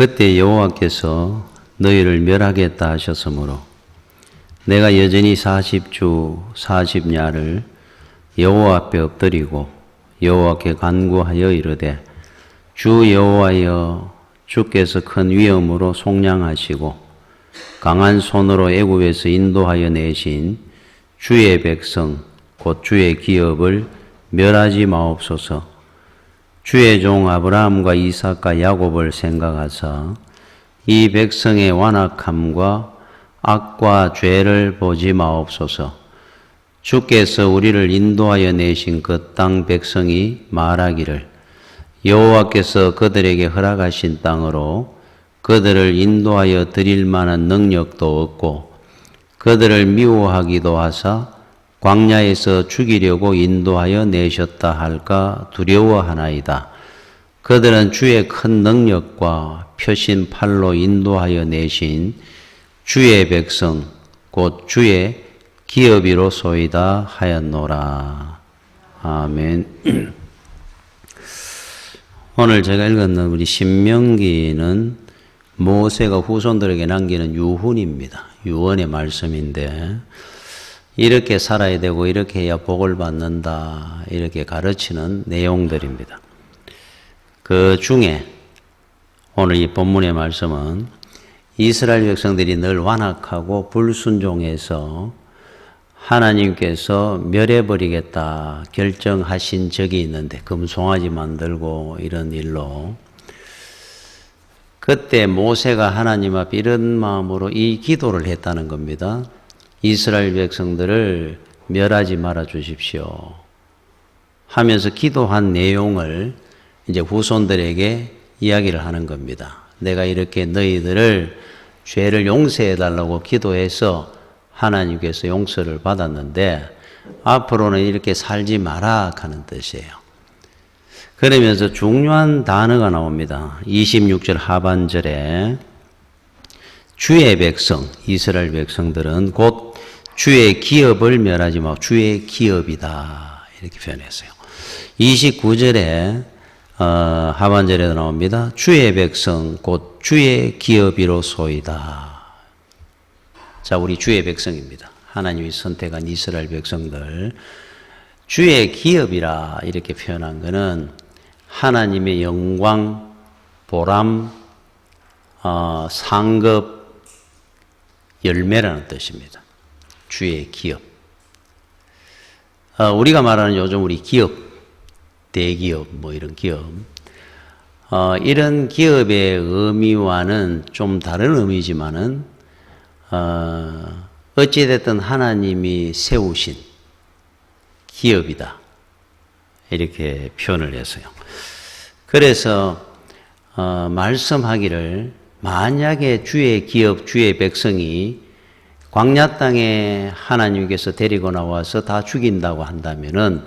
그때 여호와께서 너희를 멸하겠다 하셨으므로 내가 여전히 40주 40야를 여호와 앞에 엎드리고 여호와께 간구하여 이르되 주 여호와여, 주께서 큰 위엄으로 속량하시고 강한 손으로 애굽에서 인도하여 내신 주의 백성 곧 주의 기업을 멸하지 마옵소서. 주의 종 아브라함과 이삭과 야곱을 생각하사 이 백성의 완악함과 악과 죄를 보지 마옵소서. 주께서 우리를 인도하여 내신 그 땅 백성이 말하기를 여호와께서 그들에게 허락하신 땅으로 그들을 인도하여 드릴 만한 능력도 없고 그들을 미워하기도 하사 광야에서 죽이려고 인도하여 내셨다 할까 두려워하나이다. 그들은 주의 큰 능력과 펴신 팔로 인도하여 내신 주의 백성 곧 주의 기업이로소이다 하였노라. 아멘. 오늘 제가 읽었는 우리 신명기는 모세가 후손들에게 남기는 유훈입니다. 유언의 말씀인데 이렇게 살아야 되고 이렇게 해야 복을 받는다 이렇게 가르치는 내용들입니다. 그 중에 오늘 이 본문의 말씀은 이스라엘 백성들이 늘 완악하고 불순종해서 하나님께서 멸해버리겠다 결정하신 적이 있는데 금송아지 만들고 이런 일로 그때 모세가 하나님 앞에 이런 마음으로 이 기도를 했다는 겁니다. 이스라엘 백성들을 멸하지 말아 주십시오 하면서 기도한 내용을 이제 후손들에게 이야기를 하는 겁니다. 내가 이렇게 너희들을 죄를 용서해 달라고 기도해서 하나님께서 용서를 받았는데 앞으로는 이렇게 살지 마라 하는 뜻이에요. 그러면서 중요한 단어가 나옵니다. 26절 하반절에 주의 백성, 이스라엘 백성들은 곧 주의 기업을 멸하지 말고 주의 기업이다 이렇게 표현했어요. 29절에 하반절에도 나옵니다. 주의 백성 곧 주의 기업이로소이다. 자, 우리 주의 백성입니다. 하나님이 선택한 이스라엘 백성들 주의 기업이라 이렇게 표현한 것은 하나님의 영광, 보람, 상급, 열매라는 뜻입니다. 주의 기업. 우리가 말하는 요즘 우리 기업, 대기업 뭐 이런 기업 이런 기업의 의미와는 좀 다른 의미지만은 어찌됐든 하나님이 세우신 기업이다 이렇게 표현을 했어요. 그래서 말씀하기를 만약에 주의 기업, 주의 백성이 광야 땅에 하나님께서 데리고 나와서 다 죽인다고 한다면은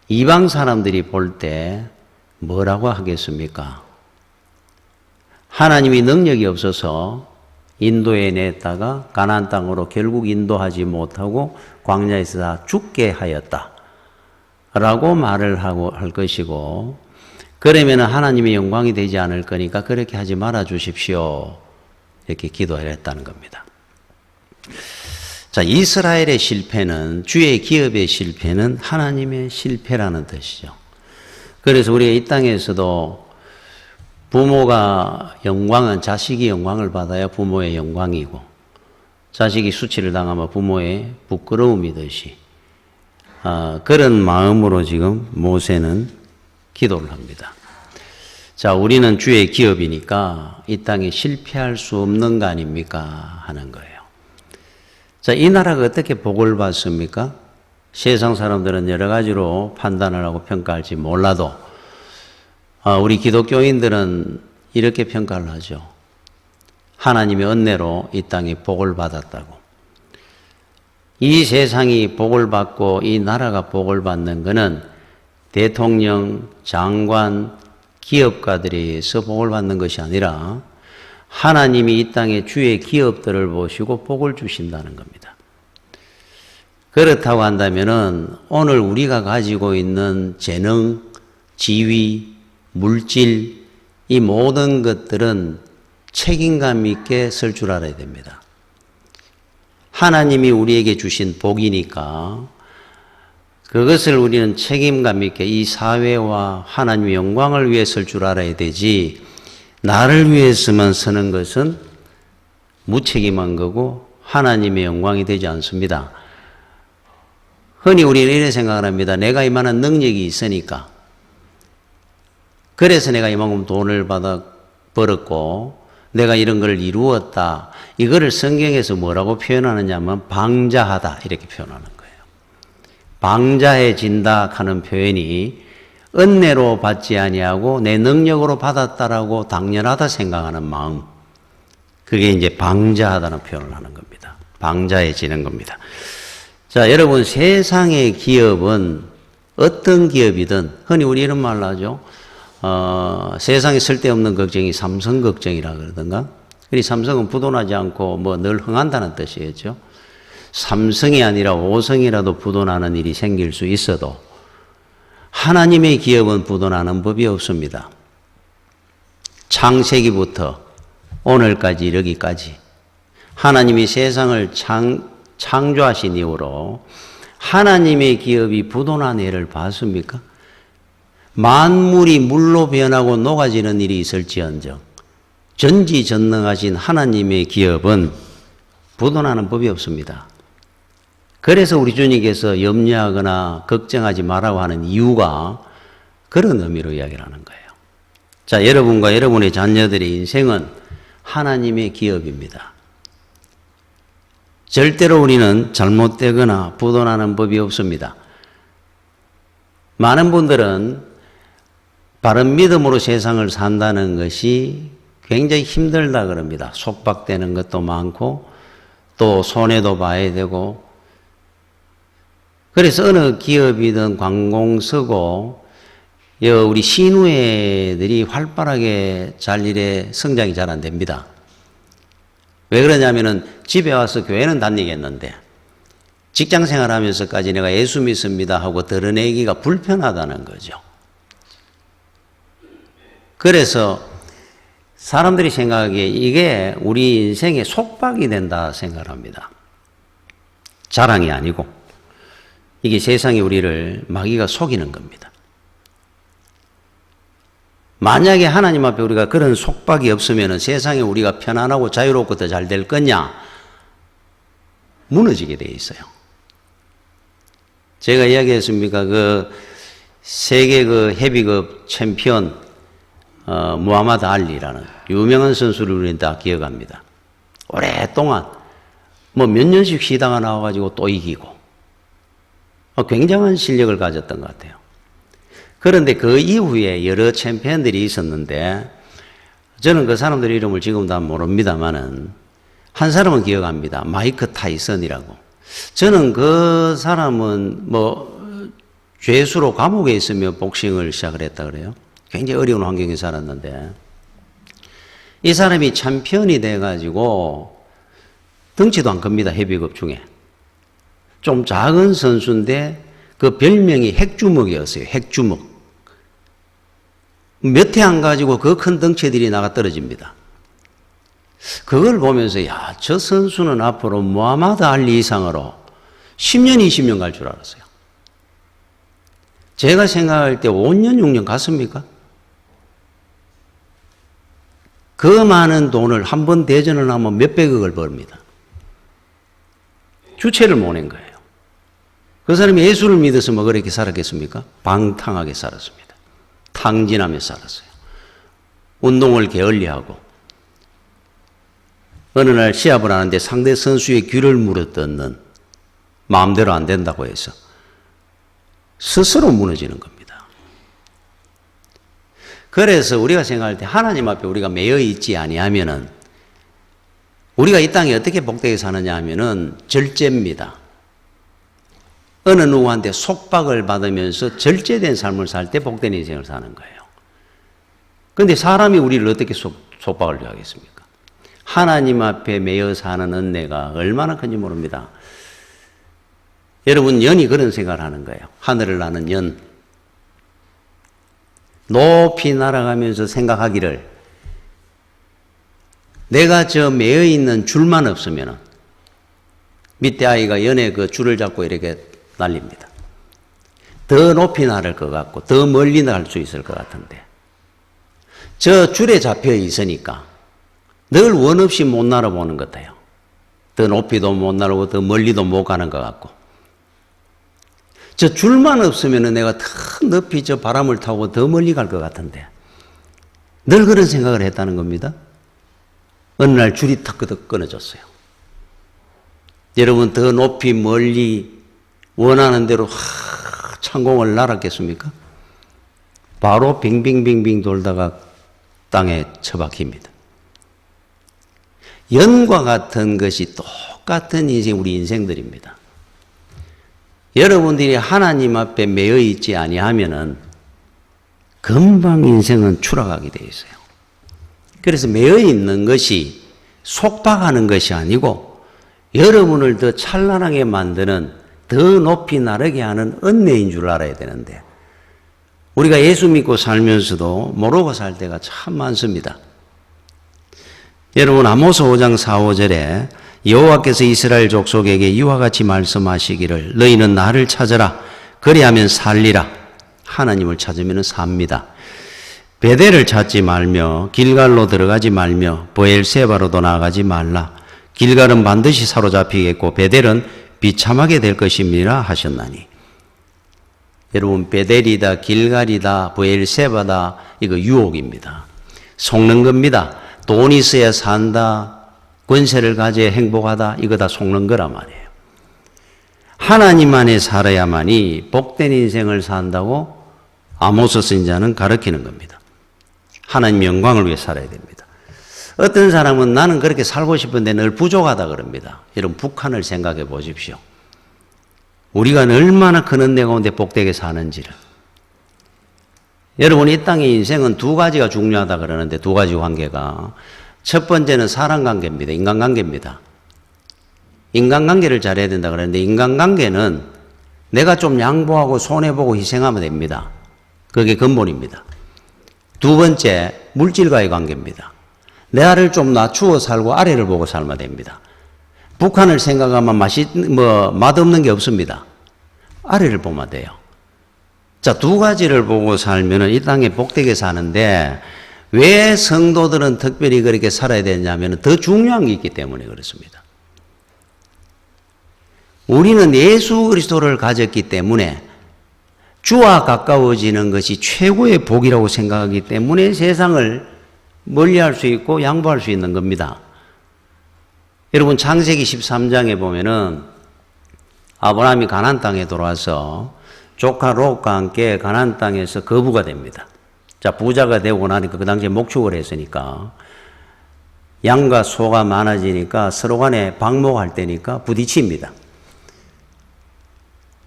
이방 사람들이 볼 때 뭐라고 하겠습니까? 하나님이 능력이 없어서 인도에 냈다가 가나안 땅으로 결국 인도하지 못하고 광야에서 다 죽게 하였다 라고 말을 하고 할 것이고 그러면 하나님의 영광이 되지 않을 거니까 그렇게 하지 말아 주십시오 이렇게 기도를 했다는 겁니다. 자, 이스라엘의 실패는 주의 기업의 실패는 하나님의 실패라는 뜻이죠. 그래서 우리가 이 땅에서도 부모가 영광은 자식이 영광을 받아야 부모의 영광이고 자식이 수치를 당하면 부모의 부끄러움이듯이 그런 마음으로 지금 모세는 기도를 합니다. 자, 우리는 주의 기업이니까 이 땅에 실패할 수 없는 거 아닙니까? 하는 거예요. 자, 이 나라가 어떻게 복을 받습니까? 세상 사람들은 여러 가지로 판단을 하고 평가할지 몰라도 우리 기독교인들은 이렇게 평가를 하죠. 하나님의 은혜로 이 땅이 복을 받았다고. 이 세상이 복을 받고 이 나라가 복을 받는 것은 대통령, 장관, 기업가들에 의해서 복을 받는 것이 아니라 하나님이 이 땅의 주의 기업들을 보시고 복을 주신다는 겁니다. 그렇다고 한다면은 오늘 우리가 가지고 있는 재능, 지위, 물질, 이 모든 것들은 책임감 있게 설 줄 알아야 됩니다. 하나님이 우리에게 주신 복이니까 그것을 우리는 책임감 있게 이 사회와 하나님의 영광을 위해 설 줄 알아야 되지, 나를 위해서만 서는 것은 무책임한 거고 하나님의 영광이 되지 않습니다. 흔히 우리는 이런 생각을 합니다. 내가 이만한 능력이 있으니까, 그래서 내가 이만큼 돈을 받아 벌었고 내가 이런 걸 이루었다. 이거를 성경에서 뭐라고 표현하느냐 하면 방자하다 이렇게 표현하는 거예요. 방자해진다 하는 표현이 은혜로 받지 아니하고 내 능력으로 받았다라고 당연하다 생각하는 마음, 그게 이제 방자하다는 표현을 하는 겁니다. 방자해지는 겁니다. 자, 여러분, 세상의 기업은 어떤 기업이든 흔히 우리 이런 말로 하죠. 세상에 쓸데없는 걱정이 삼성 걱정이라 그러던가. 그리 삼성은 부도나지 않고 뭐 늘 흥한다는 뜻이겠죠. 삼성이 아니라 오성이라도 부도나는 일이 생길 수 있어도 하나님의 기업은 부도나는 법이 없습니다. 창세기부터 오늘까지 이르기까지 하나님이 세상을 창조하신 이후로 하나님의 기업이 부도난 해를 봤습니까? 만물이 물로 변하고 녹아지는 일이 있을지언정 전지전능하신 하나님의 기업은 부도나는 법이 없습니다. 그래서 우리 주님께서 염려하거나 걱정하지 말라고 하는 이유가 그런 의미로 이야기를 하는 거예요. 자, 여러분과 여러분의 자녀들의 인생은 하나님의 기업입니다. 절대로 우리는 잘못되거나 부도나는 법이 없습니다. 많은 분들은 바른 믿음으로 세상을 산다는 것이 굉장히 힘들다 그럽니다. 속박되는 것도 많고 또 손해도 봐야 되고, 그래서 어느 기업이든 관공서고 우리 신우회들이 활발하게 잘 일에 성장이 잘 안 됩니다. 왜 그러냐면은 집에 와서 교회는 다니겠는데 직장 생활하면서까지 내가 예수 믿습니다 하고 드러내기가 불편하다는 거죠. 그래서 사람들이 생각하기에 이게 우리 인생에 속박이 된다 생각합니다. 자랑이 아니고 이게 세상이 우리를 마귀가 속이는 겁니다. 만약에 하나님 앞에 우리가 그런 속박이 없으면 세상에 우리가 편안하고 자유롭고 더 잘 될 거냐? 무너지게 돼 있어요. 제가 이야기했습니까? 세계 헤비급 챔피언 무하마드 알리라는 유명한 선수를 우리는 다 기억합니다. 오랫동안 몇 년씩 쉬다가 나와가지고 또 이기고 굉장한 실력을 가졌던 것 같아요. 그런데 그 이후에 여러 챔피언들이 있었는데 저는 그 사람들 이름을 지금 다 모릅니다만은 한 사람은 기억합니다. 마이크 타이슨이라고. 저는 그 사람은 죄수로 감옥에 있으며 복싱을 시작을 했다 그래요. 굉장히 어려운 환경에 살았는데 이 사람이 챔피언이 돼가지고 덩치도 안 큽니다. 헤비급 중에. 좀 작은 선수인데 그 별명이 핵주먹이었어요. 핵주먹. 몇 해 안 가지고 그 큰 덩치들이 나가 떨어집니다. 그걸 보면서 저 선수는 앞으로 무하마드 알리 이상으로 10년, 20년 갈 줄 알았어요. 제가 생각할 때 5년, 6년 갔습니까? 그 많은 돈을 한 번 대전을 하면 몇백억을 벌입니다. 주체를 못 낸 거예요. 그 사람이 예수를 믿어서 그렇게 살았겠습니까? 방탕하게 살았습니다. 탕진하며 살았어요. 운동을 게을리하고 어느 날 시합을 하는데 상대 선수의 귀를 물어뜯는, 마음대로 안 된다고 해서 스스로 무너지는 겁니다. 그래서 우리가 생각할 때 하나님 앞에 우리가 매여 있지 아니하면은 우리가 이 땅에 어떻게 복되게 사느냐 하면은 절제입니다. 어느 누구한테 속박을 받으면서 절제된 삶을 살 때 복된 인생을 사는 거예요. 그런데 사람이 우리를 어떻게 속박을 하겠습니까? 하나님 앞에 매여 사는 은혜가 얼마나 큰지 모릅니다. 여러분, 연이 그런 생각을 하는 거예요. 하늘을 나는 연. 높이 날아가면서 생각하기를 내가 저 매여 있는 줄만 없으면 밑에 아이가 연에 그 줄을 잡고 이렇게 날립니다. 더 높이 날을 것 같고 더 멀리 날 수 있을 것 같은데 저 줄에 잡혀 있으니까 늘 원 없이 못 날아보는 것 같아요. 더 높이도 못 날고 더 멀리도 못 가는 것 같고 저 줄만 없으면 내가 더 높이 저 바람을 타고 더 멀리 갈 것 같은데 늘 그런 생각을 했다는 겁니다. 어느 날 줄이 탁 끊어졌어요. 여러분 더 높이 멀리 원하는 대로 창공을 날았겠습니까? 바로 빙빙빙빙 돌다가 땅에 처박힙니다. 연과 같은 것이 똑같은 인생, 우리 인생들입니다. 여러분들이 하나님 앞에 매여 있지 아니하면은 금방 인생은 추락하게 되어 있어요. 그래서 매여 있는 것이 속박하는 것이 아니고 여러분을 더 찬란하게 만드는 더 높이 나르게 하는 은혜인 줄 알아야 되는데 우리가 예수 믿고 살면서도 모르고 살 때가 참 많습니다. 여러분 아모스 5장 4, 5절에 여호와께서 이스라엘 족속에게 이와 같이 말씀하시기를 너희는 나를 찾으라 그리하면 살리라. 하나님을 찾으면 삽니다. 베델을 찾지 말며 길갈로 들어가지 말며 브엘세바로도 나가지 말라. 길갈은 반드시 사로잡히겠고 베델은 비참하게 될 것입니다 하셨나니. 여러분 베델이다 길갈이다 브엘세바다 이거 유혹입니다. 속는 겁니다. 돈 있어야 산다, 권세를 가져야 행복하다, 이거 다 속는 거란 말이에요. 하나님 안에 살아야만이 복된 인생을 산다고 아모스 선지자는 가르치는 겁니다. 하나님 영광을 위해 살아야 됩니다. 어떤 사람은 나는 그렇게 살고 싶은데 늘 부족하다 그럽니다. 여러분 북한을 생각해 보십시오. 우리가 얼마나 큰 은혜 가운데 복되게 사는지를. 여러분 이 땅의 인생은 두 가지가 중요하다 그러는데 두 가지 관계가 첫 번째는 사람관계입니다. 인간관계입니다. 인간관계를 잘해야 된다 그러는데 인간관계는 내가 좀 양보하고 손해보고 희생하면 됩니다. 그게 근본입니다. 두 번째 물질과의 관계입니다. 내 아래를 좀 낮추어 살고 아래를 보고 살면 됩니다. 북한을 생각하면 맛없는 게 없습니다. 아래를 보면 돼요. 자, 두 가지를 보고 살면은 이 땅에 복되게 사는데 왜 성도들은 특별히 그렇게 살아야 되냐면 더 중요한 게 있기 때문에 그렇습니다. 우리는 예수 그리스도를 가졌기 때문에 주와 가까워지는 것이 최고의 복이라고 생각하기 때문에 세상을 멀리할 수 있고 양보할 수 있는 겁니다. 여러분 창세기 13장에 보면은 아브라함이 가나안 땅에 들어와서 조카 롯과 함께 가나안 땅에서 거부가 됩니다. 자, 부자가 되고 나니까 그 당시에 목축을 했으니까 양과 소가 많아지니까 서로 간에 방목할 때니까 부딪힙니다.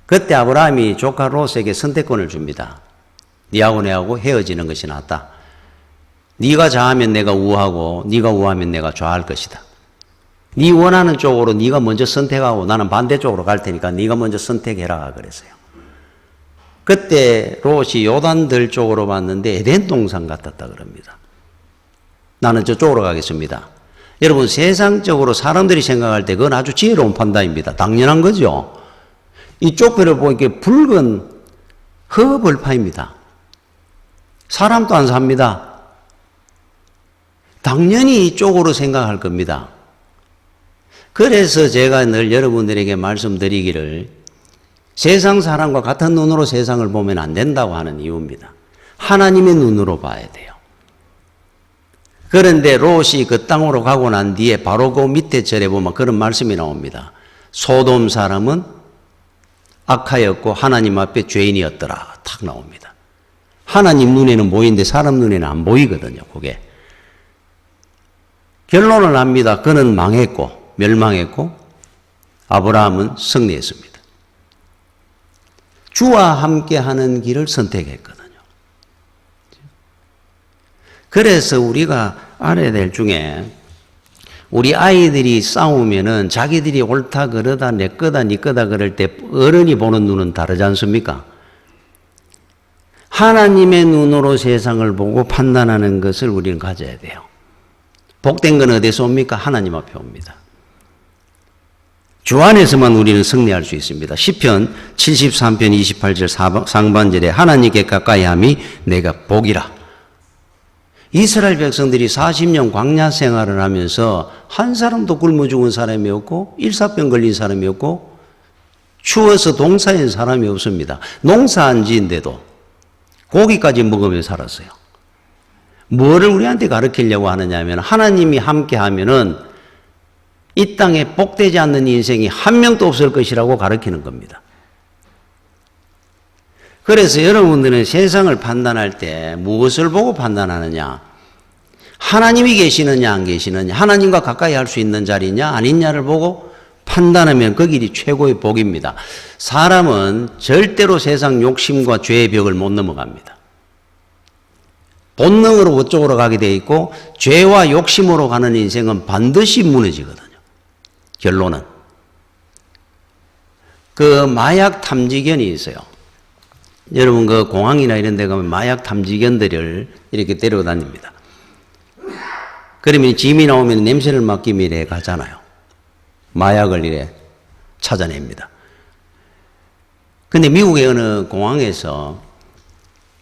그때 아브라함이 조카 롯에게 선택권을 줍니다. 네하고 내하고 헤어지는 것이 낫다. 네가 좌하면 내가 우하고 네가 우하면 내가 좌할 것이다. 네 원하는 쪽으로 네가 먼저 선택하고 나는 반대쪽으로 갈 테니까 네가 먼저 선택해라 그랬어요. 그때 롯이 요단들 쪽으로 봤는데 에덴 동산 같았다 그럽니다. 나는 저쪽으로 가겠습니다. 여러분 세상적으로 사람들이 생각할 때 그건 아주 지혜로운 판단입니다. 당연한 거죠. 이쪽 배를 보니까 붉은 흙벌판입니다. 사람도 안 삽니다. 당연히 이쪽으로 생각할 겁니다. 그래서 제가 늘 여러분들에게 말씀드리기를 세상 사람과 같은 눈으로 세상을 보면 안 된다고 하는 이유입니다. 하나님의 눈으로 봐야 돼요. 그런데 롯이 그 땅으로 가고 난 뒤에 바로 그 밑에 절에 보면 그런 말씀이 나옵니다. 소돔 사람은 악하였고 하나님 앞에 죄인이었더라. 탁 나옵니다. 하나님 눈에는 보이는데 사람 눈에는 안 보이거든요. 그게. 결론을 납니다. 그는 망했고 멸망했고 아브라함은 승리했습니다. 주와 함께하는 길을 선택했거든요. 그래서 우리가 알아야 될 중에 우리 아이들이 싸우면은 자기들이 옳다 그러다 내 거다 네 거다 그럴 때 어른이 보는 눈은 다르지 않습니까? 하나님의 눈으로 세상을 보고 판단하는 것을 우리는 가져야 돼요. 복된 건 어디서 옵니까? 하나님 앞에 옵니다. 주 안에서만 우리는 승리할 수 있습니다. 시편 73편 28절 상반절에 하나님께 가까이함이 내가 복이라. 이스라엘 백성들이 40년 광야 생활을 하면서 한 사람도 굶어 죽은 사람이 없고 일사병 걸린 사람이 없고 추워서 동사인 사람이 없습니다. 농사 안 지은데도 고기까지 먹으며 살았어요. 뭐를 우리한테 가르치려고 하느냐 하면 하나님이 함께 하면은 이 땅에 복되지 않는 인생이 한 명도 없을 것이라고 가르치는 겁니다. 그래서 여러분들은 세상을 판단할 때 무엇을 보고 판단하느냐? 하나님이 계시느냐 안 계시느냐? 하나님과 가까이 할 수 있는 자리냐 아니냐를 보고 판단하면 그 길이 최고의 복입니다. 사람은 절대로 세상 욕심과 죄의 벽을 못 넘어갑니다. 본능으로 그쪽으로 가게 돼 있고 죄와 욕심으로 가는 인생은 반드시 무너지거든요. 결론은. 그 마약 탐지견이 있어요. 여러분 그 공항이나 이런 데 가면 마약 탐지견들을 이렇게 데려다닙니다. 그러면 짐이 나오면 냄새를 맡기 위해 가잖아요. 마약을 이래 찾아냅니다. 근데 미국의 어느 공항에서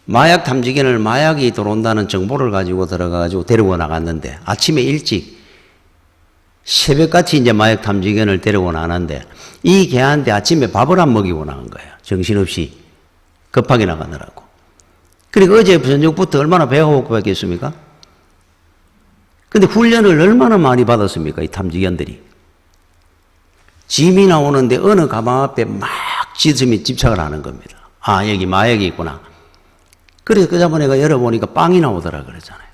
마약 탐지견을 마약이 들어온다는 정보를 가지고 들어가가지고 데리고 나갔는데 아침에 일찍 새벽같이 이제 마약 탐지견을 데리고 나갔는데 이 개한테 아침에 밥을 안 먹이고 나간 거예요. 정신없이 급하게 나가느라고. 그리고 어제 저녁부터 얼마나 배가 고팠겠습니까? 근데 훈련을 얼마나 많이 받았습니까? 이 탐지견들이. 짐이 나오는데 어느 가방 앞에 막 지슴이 집착을 하는 겁니다. 아, 여기 마약이 있구나. 그래서 그 저번에 열어보니까 빵이 나오더라 그러잖아요.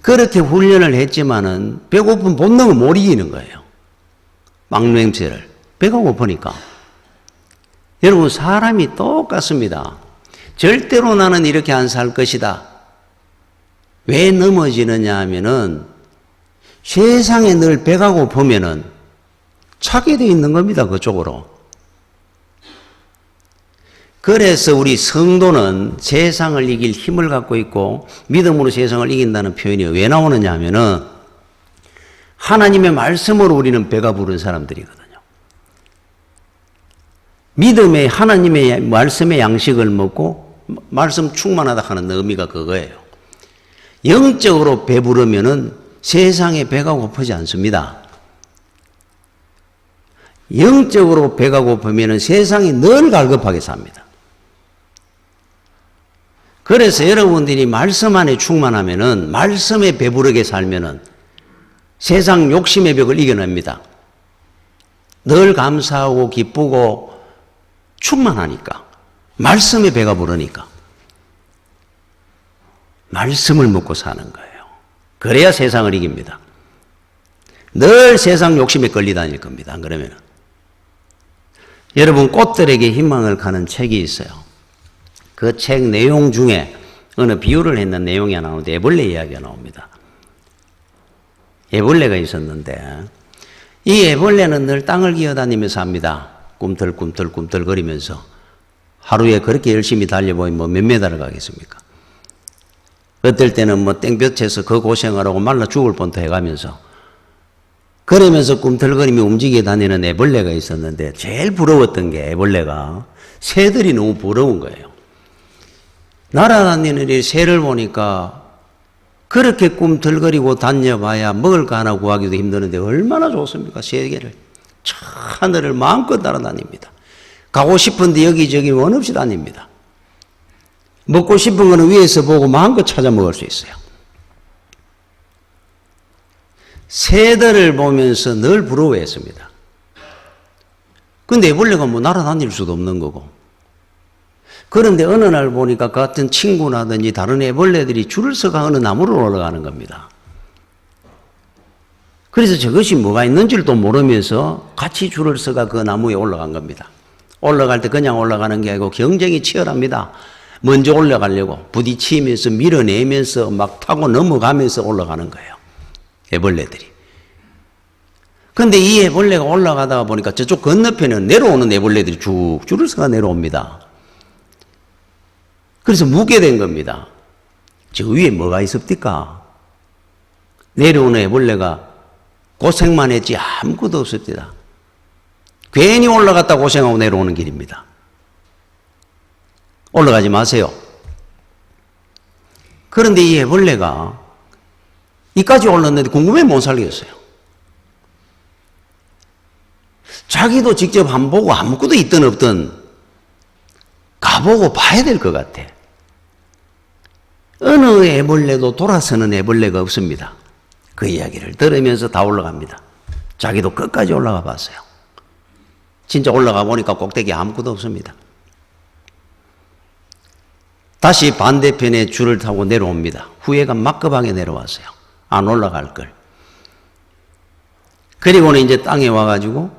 그렇게 훈련을 했지만은 배고픈 본능을 못 이기는 거예요. 빵 냄새를. 배가 고프니까. 여러분 사람이 똑같습니다. 절대로 나는 이렇게 안 살 것이다. 왜 넘어지느냐 하면은 세상에 늘 배가 고프면은 차게 돼 있는 겁니다. 그쪽으로. 그래서 우리 성도는 세상을 이길 힘을 갖고 있고 믿음으로 세상을 이긴다는 표현이 왜 나오느냐 하면은 하나님의 말씀으로 우리는 배가 부른 사람들이거든요. 믿음의 하나님의 말씀의 양식을 먹고 말씀 충만하다 하는 의미가 그거예요. 영적으로 배부르면은 세상에 배가 고프지 않습니다. 영적으로 배가 고프면은 세상이 늘 갈급하게 삽니다. 그래서 여러분들이 말씀 안에 충만하면은 말씀에 배부르게 살면은 세상 욕심의 벽을 이겨냅니다. 늘 감사하고 기쁘고 충만하니까. 말씀에 배가 부르니까. 말씀을 먹고 사는 거예요. 그래야 세상을 이깁니다. 늘 세상 욕심에 끌리 다닐 겁니다. 안 그러면. 여러분 꽃들에게 희망을 가는 책이 있어요. 그 책 내용 중에 어느 비유를 했는 내용이 나오는데 애벌레 이야기가 나옵니다. 애벌레가 있었는데 이 애벌레는 늘 땅을 기어다니면서 합니다. 꿈틀꿈틀 거리면서 하루에 그렇게 열심히 달려보면 뭐 몇 메달을 가겠습니까? 어떨 때는 뭐 땡볕에서 그 고생하라고 말라 죽을 뻔도 해가면서 그러면서 꿈틀거리며 움직여 다니는 애벌레가 있었는데 제일 부러웠던 게 애벌레가 새들이 너무 부러운 거예요. 날아다니는 이 새를 보니까 그렇게 꿈틀거리고 다녀봐야 먹을 거 하나 구하기도 힘드는데 얼마나 좋습니까? 새개를 저 하늘을 마음껏 날아다닙니다. 가고 싶은데 여기저기 원 없이 다닙니다. 먹고 싶은 거는 위에서 보고 마음껏 찾아 먹을 수 있어요. 새들을 보면서 늘 부러워했습니다. 근데 애벌레가 뭐 날아다닐 수도 없는 거고. 그런데 어느 날 보니까 같은 친구라든지 다른 애벌레들이 줄을 서가 어느 나무로 올라가는 겁니다. 그래서 저것이 뭐가 있는지를 또 모르면서 같이 줄을 서가 그 나무에 올라간 겁니다. 올라갈 때 그냥 올라가는 게 아니고 경쟁이 치열합니다. 먼저 올라가려고 부딪히면서 밀어내면서 막 타고 넘어가면서 올라가는 거예요. 애벌레들이. 근데 이 애벌레가 올라가다가 보니까 저쪽 건너편에 내려오는 애벌레들이 쭉 줄을 서가 내려옵니다. 그래서 묻게 된 겁니다. 저 위에 뭐가 있습니까? 내려오는 애벌레가 고생만 했지 아무것도 없었다. 괜히 올라갔다 고생하고 내려오는 길입니다. 올라가지 마세요. 그런데 이 애벌레가 이까지 올랐는데 궁금해 못 살겠어요. 자기도 직접 안 보고 아무것도 있든 없든 가보고 봐야 될 것 같아. 어느 애벌레도 돌아서는 애벌레가 없습니다. 그 이야기를 들으면서 다 올라갑니다. 자기도 끝까지 올라가 봤어요. 진짜 올라가 보니까 꼭대기에 아무것도 없습니다. 다시 반대편에 줄을 타고 내려옵니다. 후회가 막급하게 내려왔어요. 안 올라갈 걸. 그리고는 이제 땅에 와가지고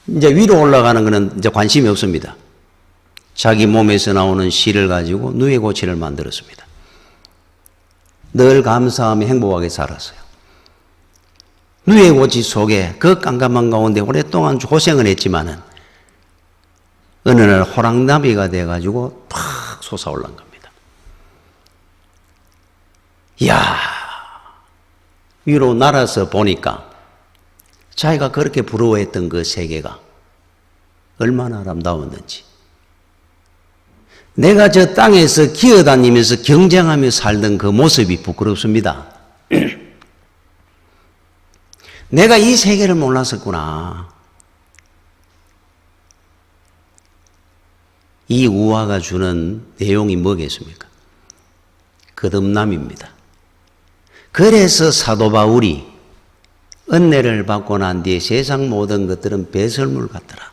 이제 위로 올라가는 거는 이제 관심이 없습니다. 자기 몸에서 나오는 씨를 가지고 누에고치를 만들었습니다. 늘 감사하며 행복하게 살았어요. 누에고치 속에 그 깜깜한 가운데 오랫동안 고생을 했지만은 어느 날 호랑나비가 돼가지고 탁 솟아올란 겁니다. 이야, 위로 날아서 보니까 자기가 그렇게 부러워했던 그 세계가 얼마나 아름다웠는지. 내가 저 땅에서 기어다니면서 경쟁하며 살던 그 모습이 부끄럽습니다. 내가 이 세계를 몰랐었구나. 이 우화가 주는 내용이 뭐겠습니까? 거듭남입니다. 그래서 사도 바울이 은혜를 받고 난 뒤에 세상 모든 것들은 배설물 같더라.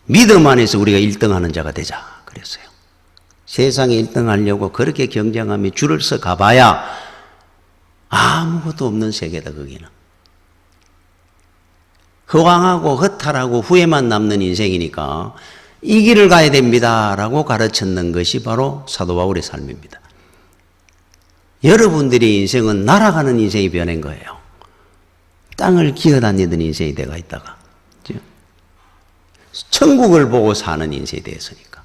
믿음 안에서 우리가 1등하는 자가 되자 그랬어요. 세상에 1등하려고 그렇게 경쟁하며 줄을 서 가봐야 아무것도 없는 세계다. 거기는 허황하고 허탈하고 후회만 남는 인생이니까 이 길을 가야 됩니다라고 가르쳤는 것이 바로 사도 바울의 삶입니다. 여러분들의 인생은 날아가는 인생이 변한 거예요. 땅을 기어다니던 인생이 내가 있다가 천국을 보고 사는 인생이 되었으니까.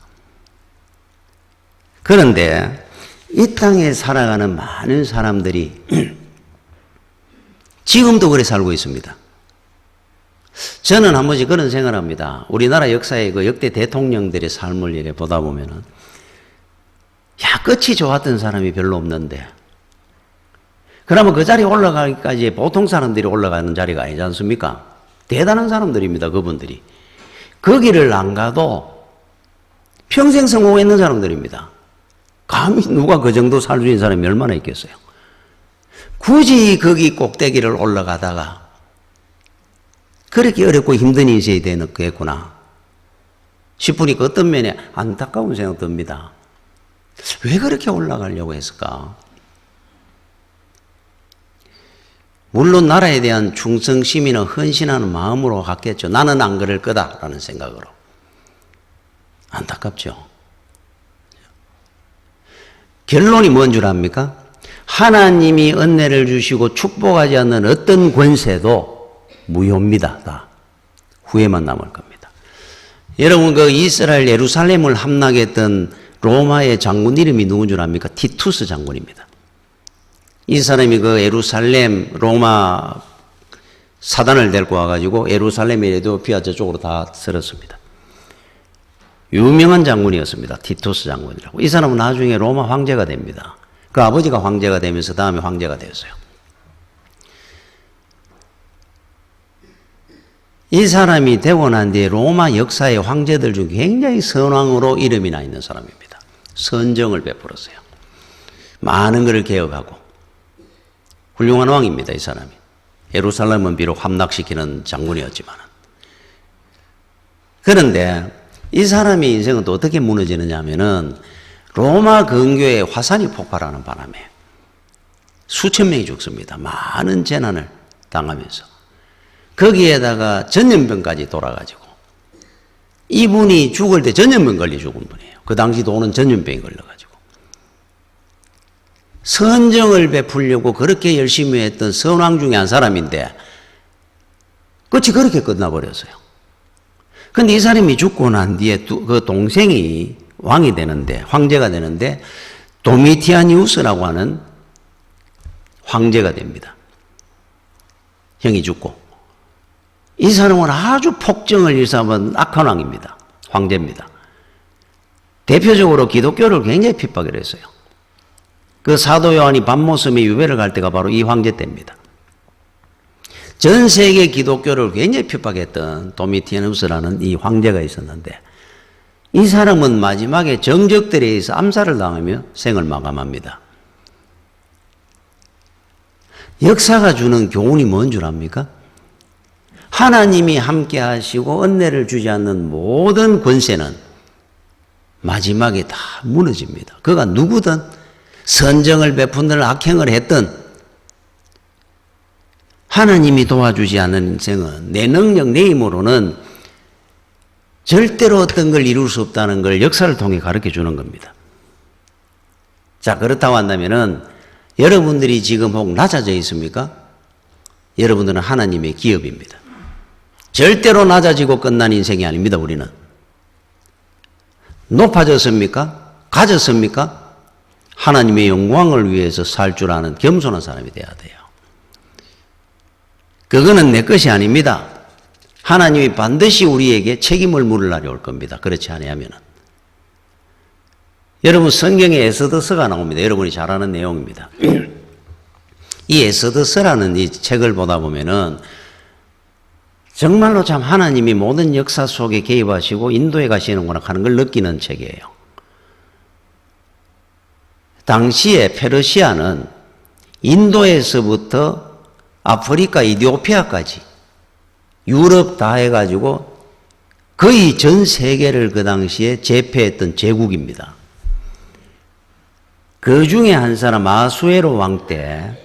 그런데 이 땅에 살아가는 많은 사람들이 지금도 그래 살고 있습니다. 저는 한 번씩 그런 생각을 합니다. 우리나라 역사의 그 역대 대통령들의 삶을 이렇게 보다 보면은, 야, 끝이 좋았던 사람이 별로 없는데, 그러면 그 자리에 올라가기까지 보통 사람들이 올라가는 자리가 아니지 않습니까? 대단한 사람들입니다, 그분들이. 거기를 안 가도 평생 성공했는 사람들입니다. 감히 누가 그 정도 살 수 있는 사람이 얼마나 있겠어요? 굳이 거기 꼭대기를 올라가다가 그렇게 어렵고 힘든 인생이 되겠구나 싶으니까 어떤 면에 안타까운 생각 듭니다. 왜 그렇게 올라가려고 했을까? 물론 나라에 대한 충성심이나 헌신하는 마음으로 갔겠죠. 나는 안 그럴 거다라는 생각으로. 안타깝죠. 결론이 뭔 줄 압니까? 하나님이 은혜를 주시고 축복하지 않는 어떤 권세도 무효입니다. 다 후회만 남을 겁니다. 여러분, 그 이스라엘 예루살렘을 함락했던 로마의 장군 이름이 누군 줄 압니까? 티투스 장군입니다. 이 사람이 그 예루살렘 로마 사단을 데리고 와가지고 예루살렘의 에도피아 저쪽으로 다 쓸었습니다. 유명한 장군이었습니다. 티투스 장군이라고. 이 사람은 나중에 로마 황제가 됩니다. 그 아버지가 황제가 되면서 다음에 황제가 되었어요. 이 사람이 되고 난 뒤에 로마 역사의 황제들 중 굉장히 선왕으로 이름이 나 있는 사람입니다. 선정을 베풀었어요. 많은 것을 개혁하고 훌륭한 왕입니다, 이 사람이. 예루살렘은 비록 함락시키는 장군이었지만. 그런데 이 사람의 인생은 또 어떻게 무너지느냐 하면은 로마 근교에 화산이 폭발하는 바람에 수천 명이 죽습니다. 많은 재난을 당하면서. 거기에다가 전염병까지 돌아가지고 이분이 죽을 때 전염병 걸려 죽은 분이에요. 그 당시 도는 전염병이 걸려가지고. 선정을 베풀려고 그렇게 열심히 했던 선왕 중에 한 사람인데 끝이 그렇게 끝나버렸어요. 근데 이 사람이 죽고 난 뒤에 그 동생이 왕이 되는데, 황제가 되는데, 도미티아니우스라고 하는 황제가 됩니다. 형이 죽고. 이 사람은 아주 폭정을 일삼은 악한 왕입니다. 황제입니다. 대표적으로 기독교를 굉장히 핍박을 했어요. 그 사도 요한이 밤모섬에 유배를 갈 때가 바로 이 황제 때입니다. 전 세계 기독교를 굉장히 핍박했던 도미티아누스라는 이 황제가 있었는데 이 사람은 마지막에 정적들에 의해서 암살을 당하며 생을 마감합니다. 역사가 주는 교훈이 뭔 줄 압니까? 하나님이 함께 하시고 은혜를 주지 않는 모든 권세는 마지막에 다 무너집니다. 그가 누구든 선정을 베푼들 악행을 했든 하나님이 도와주지 않는 인생은 내 능력, 내 힘으로는 절대로 어떤 걸 이룰 수 없다는 걸 역사를 통해 가르쳐 주는 겁니다. 자, 그렇다고 한다면은 여러분들이 지금 혹 낮아져 있습니까? 여러분들은 하나님의 기업입니다. 절대로 낮아지고 끝난 인생이 아닙니다, 우리는. 높아졌습니까? 가졌습니까? 하나님의 영광을 위해서 살 줄 아는 겸손한 사람이 돼야 돼요. 그거는 내 것이 아닙니다. 하나님이 반드시 우리에게 책임을 물을 날이 올 겁니다. 그렇지 않으면은. 여러분 성경에 에스더서가 나옵니다. 여러분이 잘 아는 내용입니다. 이 에스더서라는 이 책을 보다 보면은 정말로 참 하나님이 모든 역사 속에 개입하시고 인도해 가시는구나 하는 걸 느끼는 책이에요. 당시에 페르시아는 인도에서부터 아프리카, 이디오피아까지 유럽 다 해가지고 거의 전 세계를 그 당시에 제패했던 제국입니다. 그 중에 한 사람 아수에로 왕 때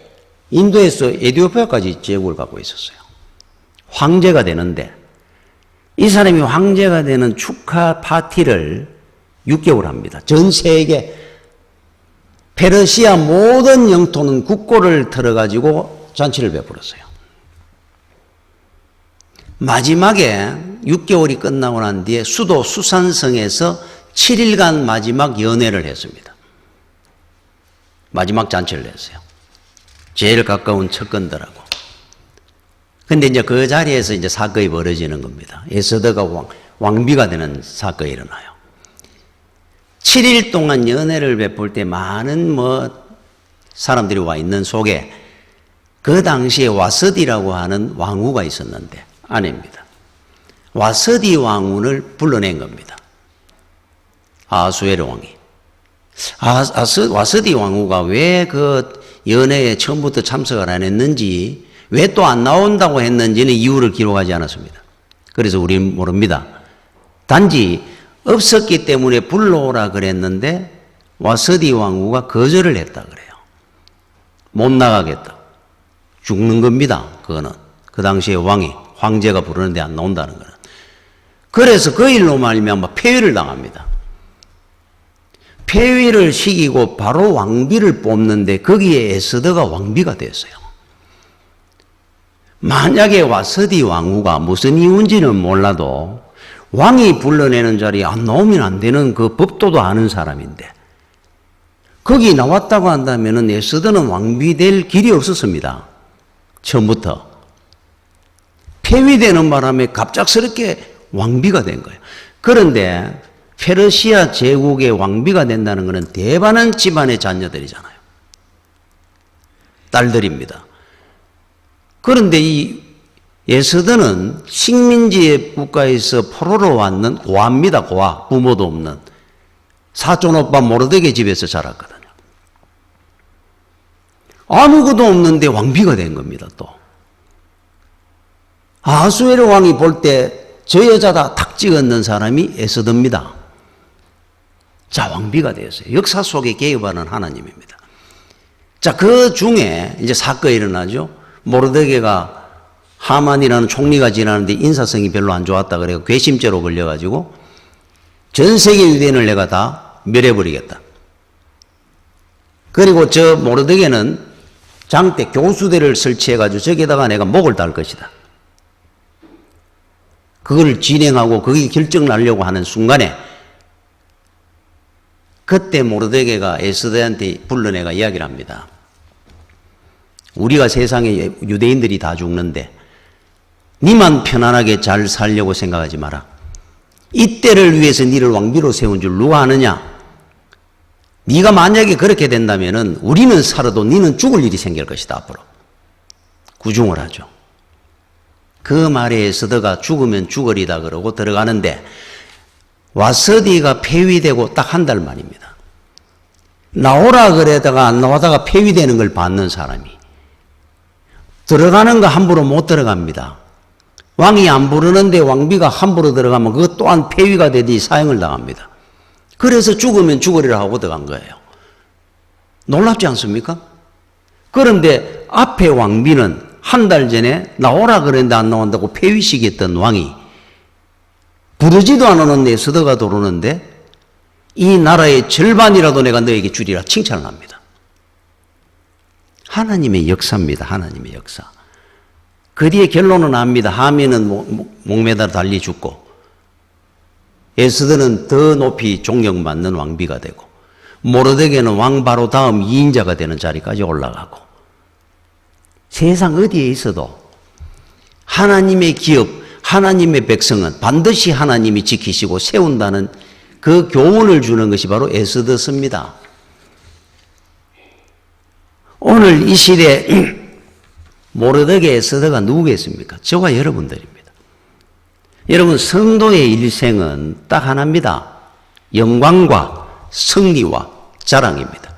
인도에서 에티오피아까지 제국을 갖고 있었어요. 황제가 되는데 이 사람이 황제가 되는 축하 파티를 6개월 합니다. 전 세계 페르시아 모든 영토는 국고를 털어가지고 잔치를 베풀었어요. 마지막에 6개월이 끝나고 난 뒤에 수도 수산성에서 7일간 마지막 연회를 했습니다. 마지막 잔치를 했어요. 제일 가까운 척근들하고. 근데 이제 그 자리에서 이제 사건이 벌어지는 겁니다. 에스더가 왕비가 되는 사건이 일어나요. 7일 동안 연회를 베풀 때 많은 사람들이 와 있는 속에 그 당시에 와서디라고 하는 왕후가 있었는데 아내입니다. 와서디 왕후를 불러낸 겁니다. 아수에르 왕이. 와서디 왕후가 왜 그 연회에 처음부터 참석을 안 했는지, 왜 또 안 나온다고 했는지는 이유를 기록하지 않았습니다. 그래서 우리는 모릅니다. 단지 없었기 때문에 불러오라 그랬는데 와서디 왕후가 거절을 했다 그래요. 못 나가겠다. 죽는 겁니다. 그거는. 그 당시에 황제가 부르는데 안 나온다는 거는. 그래서 그 일로 말미암아 폐위를 당합니다. 폐위를 시키고 바로 왕비를 뽑는데 거기에 에스더가 왕비가 됐어요. 만약에 와서디 왕후가 무슨 이유인지는 몰라도 왕이 불러내는 자리에 안 나오면 안 되는 그 법도도 아는 사람인데 거기 나왔다고 한다면 에스더는 왕비 될 길이 없었습니다. 처음부터. 폐위되는 바람에 갑작스럽게 왕비가 된 거예요. 그런데 페르시아 제국의 왕비가 된다는 것은 대반은 집안의 자녀들이잖아요. 딸들입니다. 그런데 이 에스더는 식민지 국가에서 포로로 왔는 고아입니다. 고아. 부모도 없는. 사촌 오빠 모르드게 집에서 자랐거든요. 아무것도 없는데 왕비가 된 겁니다. 또. 아수에르 왕이 볼 때 저 여자다 탁 찍었는 사람이 에스더입니다. 자, 왕비가 되었어요. 역사 속에 개입하는 하나님입니다. 자, 그 중에 이제 사건이 일어나죠. 모르드게가 하만이라는 총리가 지나는데 인사성이 별로 안 좋았다 그래서 괘씸죄로 걸려가지고 전 세계 유대인을 내가 다 멸해버리겠다. 그리고 저 모르드게는 장대 교수대를 설치해가지고 저기다가 내가 목을 달 것이다. 그걸 진행하고 거기 결정 나려고 하는 순간에 그때 모르드게가 에스더한테 불러내가 이야기를 합니다. 우리가 세상에 유대인들이 다 죽는데 니만 편안하게 잘 살려고 생각하지 마라. 이때를 위해서 니를 왕비로 세운 줄 누가 아느냐? 네가 만약에 그렇게 된다면은 우리는 살아도 니는 죽을 일이 생길 것이다 앞으로. 구중을 하죠. 그 말에 에스더가 죽으면 죽으리다 그러고 들어가는데 와서디가 폐위되고 딱 한 달 만입니다. 나오라 그러다가 안 나오다가 폐위되는 걸 받는 사람이 들어가는 거 함부로 못 들어갑니다. 왕이 안 부르는데 왕비가 함부로 들어가면 그것 또한 폐위가 되듯이 사형을 당합니다. 그래서 죽으면 죽으리라 하고 들어간 거예요. 놀랍지 않습니까? 그런데 앞에 왕비는 한 달 전에 나오라 그랬는데 안 나온다고 폐위시켰던 왕이 부르지도 않았는데 에스더가 들어오는데 이 나라의 절반이라도 내가 너에게 주리라 칭찬을 합니다. 하나님의 역사입니다. 하나님의 역사. 그 뒤에 결론은 압니다. 하면은 목매달 달리 죽고 에스더는 더 높이 존경받는 왕비가 되고 모르드게는 왕 바로 다음 2인자가 되는 자리까지 올라가고 세상 어디에 있어도 하나님의 기업, 하나님의 백성은 반드시 하나님이 지키시고 세운다는 그 교훈을 주는 것이 바로 에스더서입니다. 오늘 이 시대에 모르드게 에스더가 누구겠습니까? 저와 여러분들입니다. 여러분 성도의 일생은 딱 하나입니다. 영광과 승리와 자랑입니다.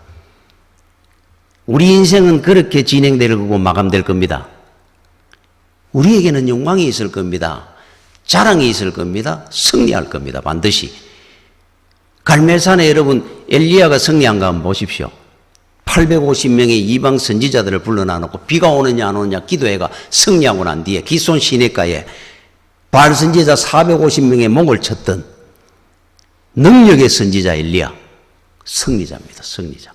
우리 인생은 그렇게 진행될 거고 마감될 겁니다. 우리에게는 영광이 있을 겁니다. 자랑이 있을 겁니다. 승리할 겁니다. 반드시. 갈멜산에 여러분 엘리야가 승리한 거 한번 보십시오. 850명의 이방 선지자들을 불러놔놓고 비가 오느냐 안 오느냐 기도해가 승리하고 난 뒤에 기손 시내가에 바알 선지자 450명의 목을 쳤던 능력의 선지자 엘리야 승리자입니다. 승리자.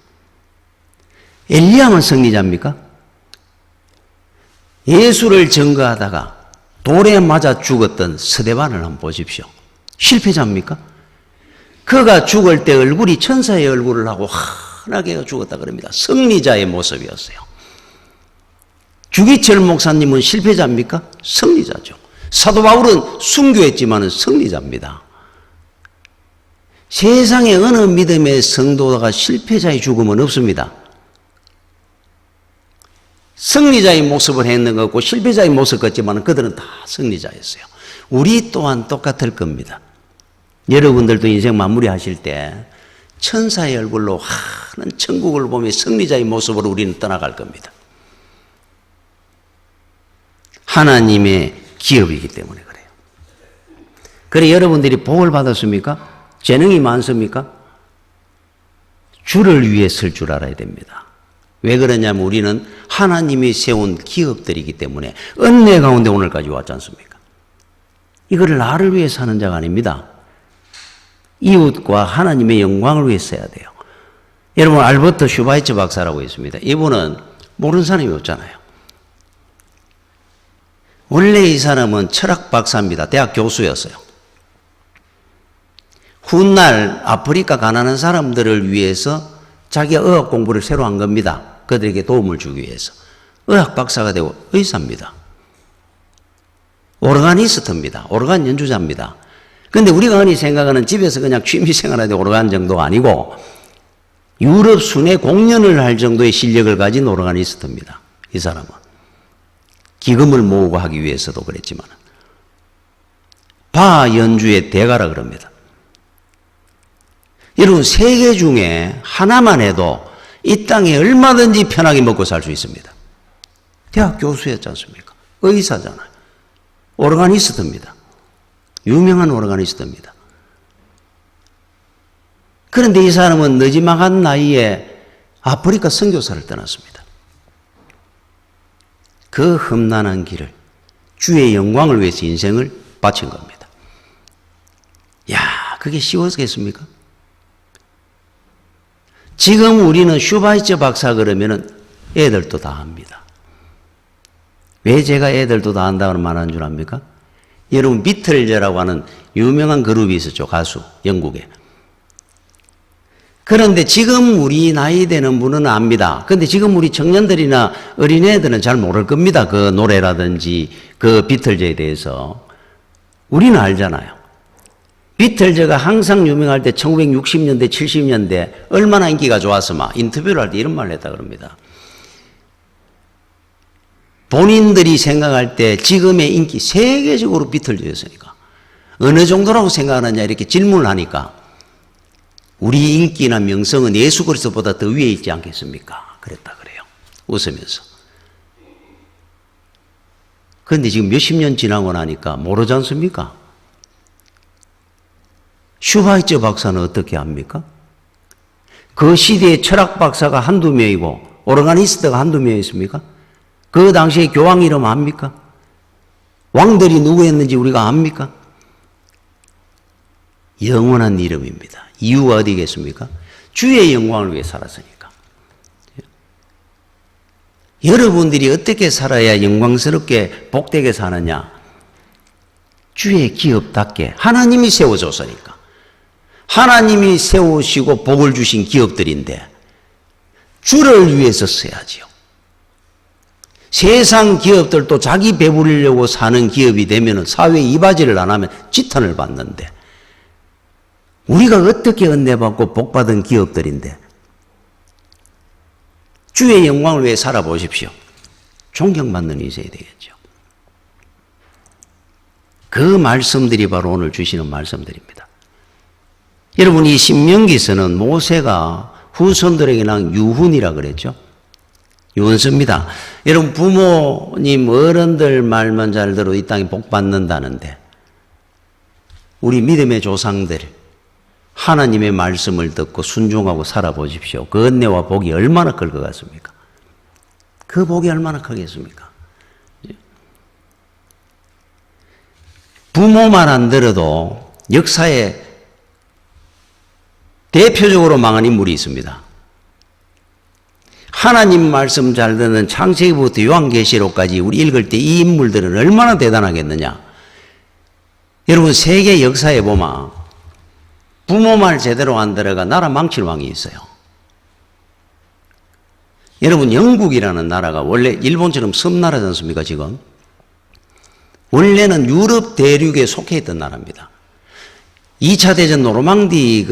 엘리야만 승리자입니까? 예수를 증거하다가 돌에 맞아 죽었던 스데반을 한번 보십시오. 실패자입니까? 그가 죽을 때 얼굴이 천사의 얼굴을 하고 환하게 죽었다 그럽니다. 승리자의 모습이었어요. 주기철 목사님은 실패자입니까? 승리자죠. 사도 바울은 순교했지만 승리자입니다. 세상에 어느 믿음의 성도가 실패자의 죽음은 없습니다. 승리자의 모습을 했는 것 같고 실패자의 모습 같지만 그들은 다 승리자였어요. 우리 또한 똑같을 겁니다. 여러분들도 인생 마무리하실 때 천사의 얼굴로 하는 천국을 보며 승리자의 모습으로 우리는 떠나갈 겁니다. 하나님의 기업이기 때문에 그래요. 그래 여러분들이 복을 받았습니까? 재능이 많습니까? 주를 위해 쓸 줄 알아야 됩니다. 왜 그러냐면 우리는 하나님이 세운 기업들이기 때문에 은혜 가운데 오늘까지 왔지 않습니까? 이거를 나를 위해 사는 자가 아닙니다. 이웃과 하나님의 영광을 위해 써야 돼요. 여러분 알버트 슈바이처 박사라고 있습니다. 이분은 모르는 사람이 없잖아요. 원래 이 사람은 철학 박사입니다. 대학 교수였어요. 훗날 아프리카 가난한 사람들을 위해서 자기가 의학 공부를 새로 한 겁니다. 그들에게 도움을 주기 위해서. 의학 박사가 되고 의사입니다. 오르가니스트입니다. 오르간 연주자입니다. 근데 우리가 흔히 생각하는 집에서 그냥 취미생활하는 오르간 정도가 아니고 유럽 순회 공연을 할 정도의 실력을 가진 오르가니스트입니다. 이 사람은. 기금을 모으고 하기 위해서도 그랬지만 바 연주의 대가라 그럽니다. 여러분 세 개 중에 하나만 해도 이 땅에 얼마든지 편하게 먹고 살 수 있습니다. 대학 교수였지 않습니까? 의사잖아요. 오르가니스트입니다. 유명한 오르가니스트입니다. 그런데 이 사람은 늦지막한 나이에 아프리카 선교사를 떠났습니다. 그 험난한 길을 주의 영광을 위해서 인생을 바친 겁니다. 야, 그게 쉬웠겠습니까? 지금 우리는 슈바이처 박사 그러면은 애들도 다 합니다. 왜 제가 애들도 다 한다고 말하는 줄 압니까? 여러분 비틀즈라고 하는 유명한 그룹이 있었죠. 가수 영국에. 그런데 지금 우리 나이 되는 분은 압니다. 근데 지금 우리 청년들이나 어린애들은 잘 모를 겁니다. 그 노래라든지 그 비틀즈에 대해서. 우리는 알잖아요. 비틀즈가 항상 유명할 때 1960년대, 70년대 얼마나 인기가 좋았으마. 인터뷰를 할 때 이런 말을 했다 그럽니다. 본인들이 생각할 때 지금의 인기 세계적으로 비틀즈였으니까 어느 정도라고 생각하느냐 이렇게 질문을 하니까 우리 인기나 명성은 예수 그리스도보다 더 위에 있지 않겠습니까? 그랬다 그래요. 웃으면서. 그런데 지금 몇십 년 지나고 나니까 모르지 않습니까? 슈바이처 박사는 어떻게 합니까? 그 시대의 철학 박사가 한두 명이고 오르가니스트가 한두 명이었습니까? 그 당시에 교황 이름 압니까? 왕들이 누구였는지 우리가 압니까? 영원한 이름입니다. 이유가 어디겠습니까? 주의 영광을 위해 살았으니까. 여러분들이 어떻게 살아야 영광스럽게 복되게 사느냐? 주의 기업답게 하나님이 세워줬으니까. 하나님이 세우시고 복을 주신 기업들인데 주를 위해서 써야지요. 세상 기업들도 자기 배부리려고 사는 기업이 되면 사회에 이바지를 안 하면 지탄을 받는데 우리가 어떻게 은혜받고 복받은 기업들인데 주의 영광을 위해 살아보십시오. 존경받는 이 있어야 되겠죠. 그 말씀들이 바로 오늘 주시는 말씀들입니다. 여러분 이 신명기서는 모세가 후손들에게 난 유훈이라 그랬죠. 유언서입니다. 여러분 부모님 어른들 말만 잘 들어도 이 땅에 복 받는다는데 우리 믿음의 조상들 하나님의 말씀을 듣고 순종하고 살아보십시오. 그 은혜와 복이 얼마나 클 것 같습니까? 그 복이 얼마나 크겠습니까? 부모만 안 들어도 역사에 대표적으로 망한 인물이 있습니다. 하나님 말씀 잘 듣는 창세기부터 요한계시록까지 우리 읽을 때 이 인물들은 얼마나 대단하겠느냐. 여러분 세계 역사에 보면 부모 말 제대로 안 들어가 나라 망칠 왕이 있어요. 여러분 영국이라는 나라가 원래 일본처럼 섬나라지 않습니까 지금? 원래는 유럽 대륙에 속해 있던 나라입니다. 2차 대전 노르망디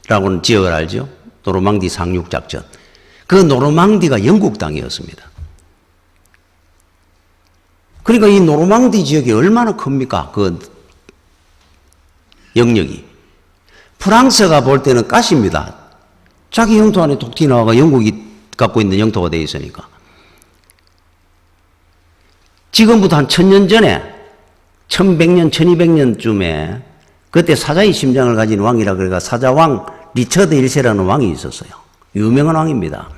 라고는 지역을 알죠? 노르망디 상륙작전. 그 노르망디가 영국 땅이었습니다. 그러니까 이 노르망디 지역이 얼마나 큽니까? 그 영역이. 프랑스가 볼 때는 가시입니다. 자기 영토 안에 독티 나와가 영국이 갖고 있는 영토가 되어 있으니까. 지금부터 한 1000년 전에 1100년, 1200년쯤에 그때 사자의 심장을 가진 왕이라 그래가 사자왕 리처드 1세라는 왕이 있었어요. 유명한 왕입니다.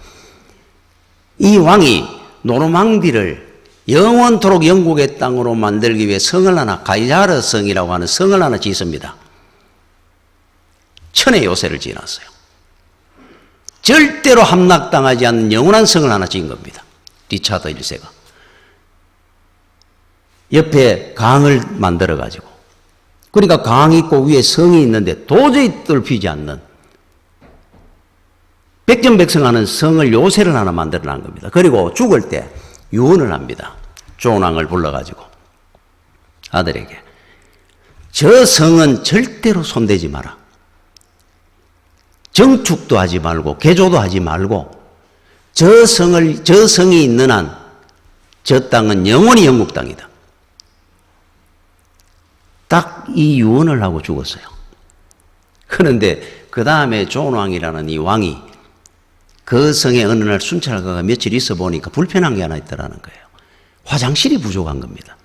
이 왕이 노르망디를 영원토록 영국의 땅으로 만들기 위해 성을 하나, 가이자르 성이라고 하는 성을 하나 짓습니다. 천의 요새를 지어놨어요. 절대로 함락당하지 않는 영원한 성을 하나 지은 겁니다. 리차드 1세가. 옆에 강을 만들어가지고. 그러니까 강이 있고 위에 성이 있는데 도저히 뚫히지 않는 백전백승하는 성을 요새를 하나 만들어 놓은 겁니다. 그리고 죽을 때 유언을 합니다. 존 왕을 불러가지고 아들에게 저 성은 절대로 손대지 마라. 정축도 하지 말고 개조도 하지 말고 저 성이 있는 한 저 땅은 영원히 영국 땅이다. 딱 이 유언을 하고 죽었어요. 그런데 그 다음에 존 왕이라는 이 왕이 그 성에 어느 날 순찰을 가가 며칠 있어 보니까 불편한 게 하나 있더라는 거예요. 화장실이 부족한 겁니다.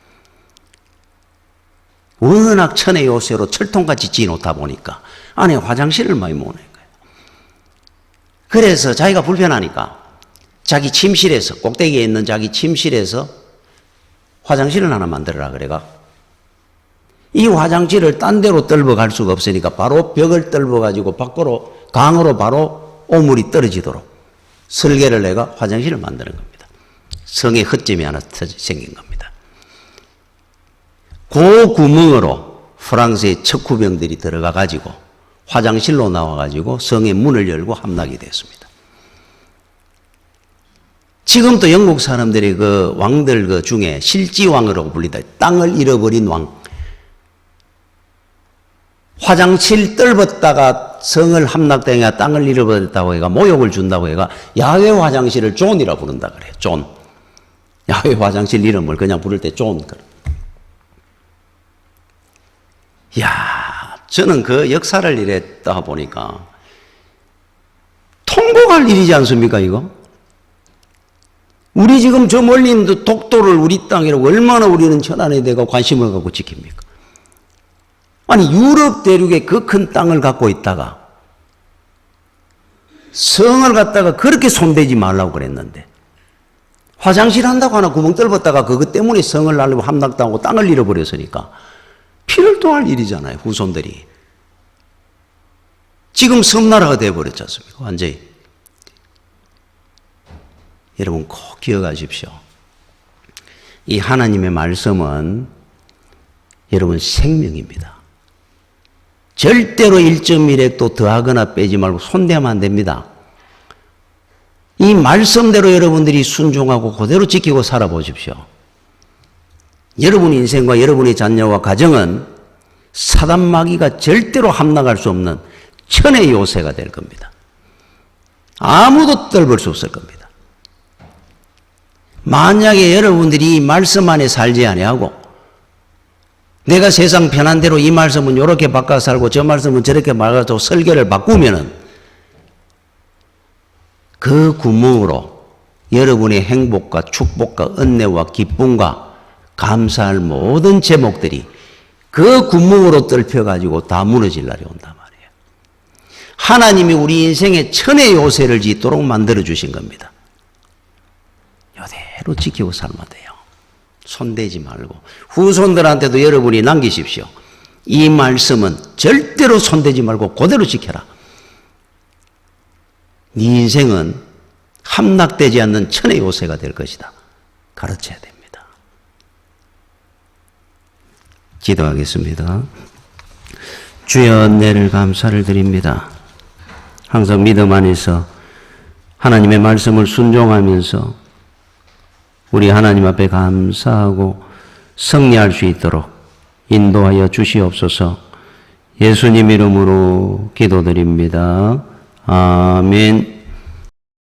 워낙 천의 요새로 철통같이 지어놓다 보니까 안에 화장실을 많이 못 낸 거예요. 그래서 자기가 불편하니까 자기 침실에서 꼭대기에 있는 자기 침실에서 화장실을 하나 만들어라 그래가 이 화장실을 딴 데로 떨궈 갈 수가 없으니까 바로 벽을 떨궈 가지고 밖으로 강으로 바로 오물이 떨어지도록 설계를 해가 화장실을 만드는 겁니다. 성에 헛점이 하나 생긴 겁니다. 그 구멍으로 프랑스의 척후병들이 들어가 가지고 화장실로 나와가지고 성의 문을 열고 함락이 됐습니다. 지금도 영국 사람들이 그 왕들 그 중에 실지왕이라고 불리다. 땅을 잃어버린 왕. 화장실 뜰었다가 성을 함락당해 땅을 잃어버렸다고 해가 모욕을 준다고 해가 야외 화장실을 존이라 부른다 그래요. 존. 야외 화장실 이름을 그냥 부를 때 존. 야, 저는 그 역사를 이랬다 보니까 통곡할 일이지 않습니까, 이거? 우리 지금 저 멀리 있는 독도를 우리 땅이라고 얼마나 우리는 천안에 대가 관심을 갖고 지킵니까? 아니, 유럽 대륙에 그 큰 땅을 갖고 있다가 성을 갖다가 그렇게 손대지 말라고 그랬는데 화장실 한다고 하나 구멍 뚫었다가 그것 때문에 성을 날리고 함락당하고 땅을 잃어버렸으니까 피를 토할 일이잖아요, 후손들이. 지금 섬나라가 되어버렸지 않습니까? 완전히. 여러분 꼭 기억하십시오. 이 하나님의 말씀은 여러분 생명입니다. 절대로 1.1획도 더하거나 빼지 말고 손대면 안 됩니다. 이 말씀대로 여러분들이 순종하고 그대로 지키고 살아보십시오. 여러분 인생과 여러분의 자녀와 가정은 사단 마귀가 절대로 함락할 수 없는 천의 요새가 될 겁니다. 아무도 뚫을 수 없을 겁니다. 만약에 여러분들이 이 말씀 안에 살지 아니하고 내가 세상 편한 대로 이 말씀은 이렇게 바꿔 살고 저 말씀은 저렇게 말아서 설계를 바꾸면은 그 구멍으로 여러분의 행복과 축복과 은혜와 기쁨과 감사할 모든 제목들이 그 구멍으로 뚫혀가지고 다 무너질 날이 온단 말이에요. 하나님이 우리 인생에 천의 요새를 짓도록 만들어주신 겁니다. 이대로 지키고 살면 돼요. 손대지 말고. 후손들한테도 여러분이 남기십시오. 이 말씀은 절대로 손대지 말고 그대로 지켜라. 네 인생은 함락되지 않는 천의 요새가 될 것이다. 가르쳐야 됩니다. 기도하겠습니다. 주여, 은혜를 감사를 드립니다. 항상 믿음 안에서 하나님의 말씀을 순종하면서 우리 하나님 앞에 감사하고 승리할 수 있도록 인도하여 주시옵소서. 예수님 이름으로 기도드립니다. 아멘.